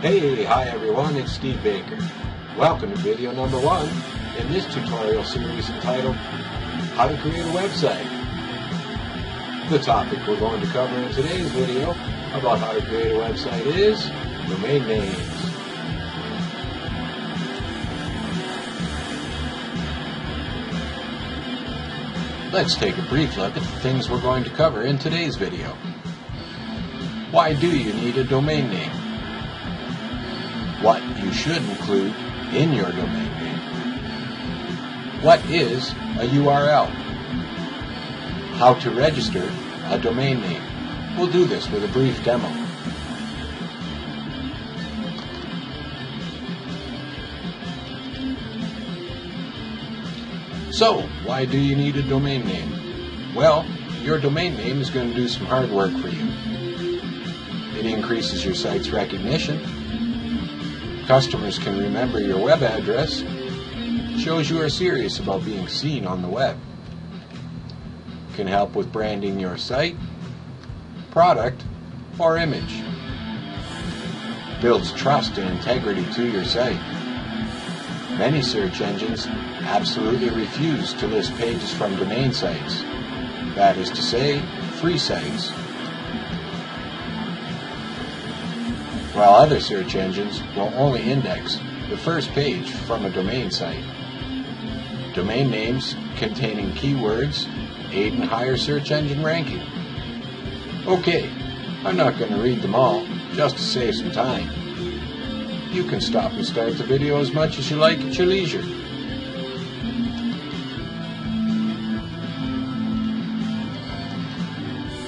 Hey, hi everyone, it's Steve Baker. Welcome to video number 1 in this tutorial series entitled How to Create a Website. The topic we're going to cover in today's video about how to create a website is domain names. Let's take a brief look at the things we're going to cover in today's video. Why do you need a domain name? What you should include in your domain name. What is a URL? How to register a domain name. We'll do this with a brief demo. So, why do you need a domain name? Well, your domain name is going to do some hard work for you. It increases your site's recognition. Customers can remember your web address. Shows you are serious about being seen on the web. Can help with branding your site, product, or image. Builds trust and integrity to your site. Many search engines absolutely refuse to list pages from domain sites. That is to say, free sites. While other search engines will only index the first page from a domain site. Domain names containing keywords aid in higher search engine ranking. Okay, I'm not going to read them all, just to save some time. You can stop and start the video as much as you like at your leisure.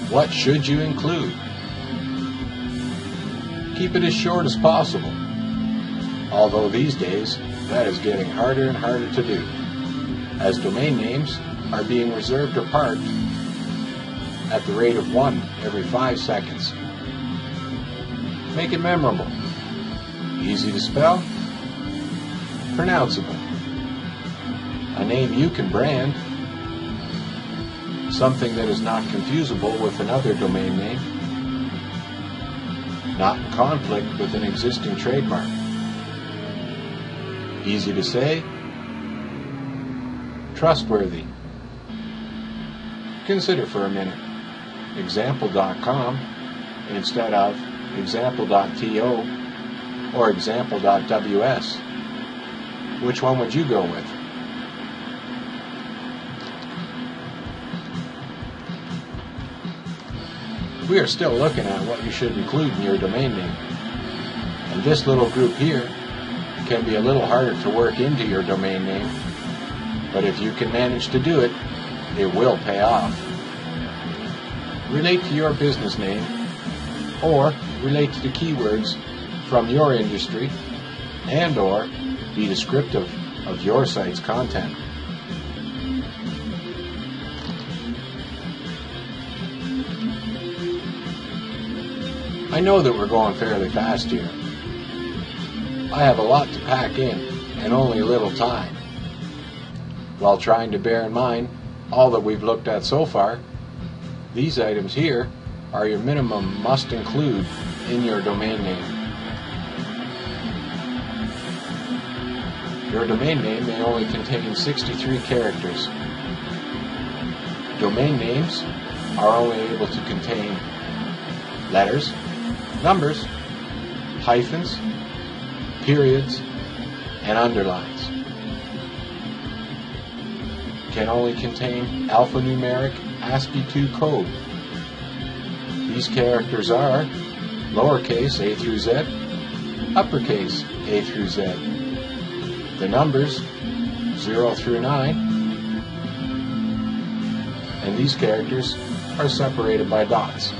What should you include? Keep it as short as possible, although these days that is getting harder and harder to do, as domain names are being reserved or parked at the rate of 1 every 5 seconds. Make it memorable, easy to spell, pronounceable, a name you can brand, something that is not confusable with another domain name, not in conflict with an existing trademark. Easy to say, trustworthy. Consider for a minute example.com instead of example.to or example.ws. Which one would you go with? We are still looking at what you should include in your domain name. And this little group here can be a little harder to work into your domain name, but if you can manage to do it, it will pay off. Relate to your business name, or relate to the keywords from your industry, and or be descriptive of your site's content. I know that we're going fairly fast here. I have a lot to pack in and only a little time. While trying to bear in mind all that we've looked at so far, these items here are your minimum must include in your domain name. Your domain name may only contain 63 characters. Domain names are only able to contain letters, numbers, hyphens, periods, and underlines. Can only contain alphanumeric ASCII2 code. These characters are lowercase a through z, uppercase a through z. The numbers 0 through 9, and these characters are separated by dots.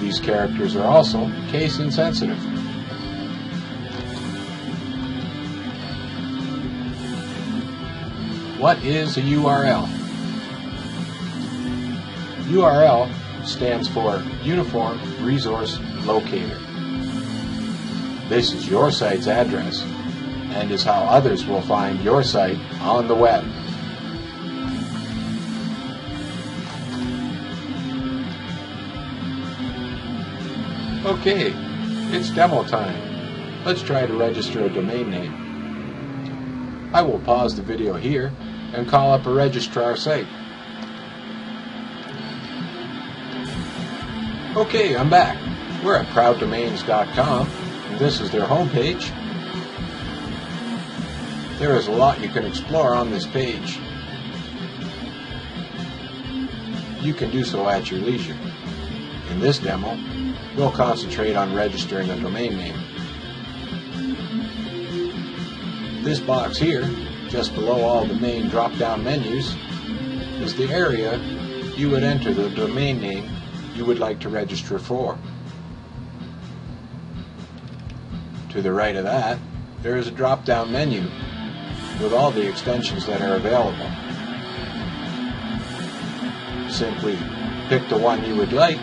These characters are also case insensitive. What is a URL? URL stands for Uniform Resource Locator. This is your site's address and is how others will find your site on the web. Okay, It's demo time. Let's try to register a domain name. I will pause the video here and call up a registrar site. Okay, I'm back. We're at prouddomains.com, and this is their homepage. There is a lot you can explore on this page. You can do so at your leisure. In this demo, we'll concentrate on registering a domain name. This box here, just below all the main drop-down menus, is the area you would enter the domain name you would like to register for. To the right of that, there is a drop-down menu with all the extensions that are available. Simply pick the one you would like,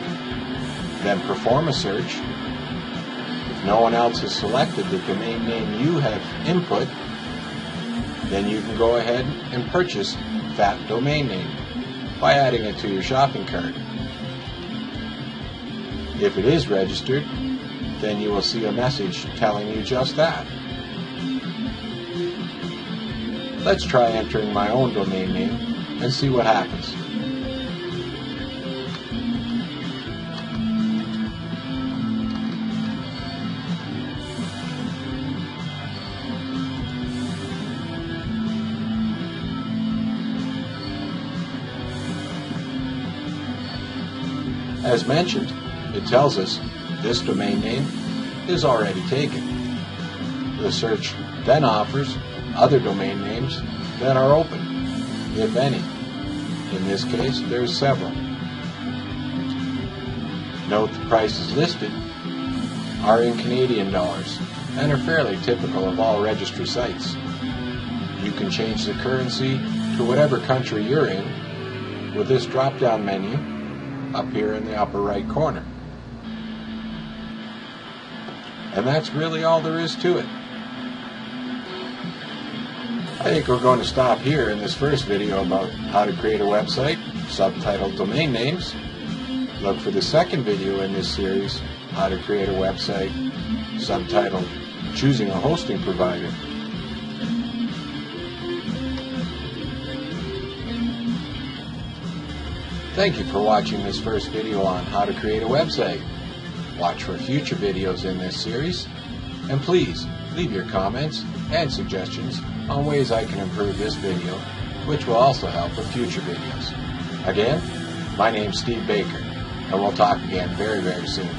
then perform a search. If no one else has selected the domain name you have input, then you can go ahead and purchase that domain name by adding it to your shopping cart. If it is registered, then you will see a message telling you just that. Let's try entering my own domain name and see what happens. As mentioned, it tells us this domain name is already taken. The search then offers other domain names that are open, if any. In this case, there's several. Note the prices listed are in Canadian dollars and are fairly typical of all registry sites. You can change the currency to whatever country you're in with this drop-down menu up here in the upper right corner. And that's really all there is to it. I think we're going to stop here in this first video about how to create a website, subtitled Domain Names. Look for the second video in this series, how to create a website, subtitled Choosing a Hosting Provider. Thank you for watching this first video on how to create a website. Watch for future videos in this series, and please leave your comments and suggestions on ways I can improve this video, which will also help with future videos. Again, my name's Steve Baker, and we'll talk again very, very soon.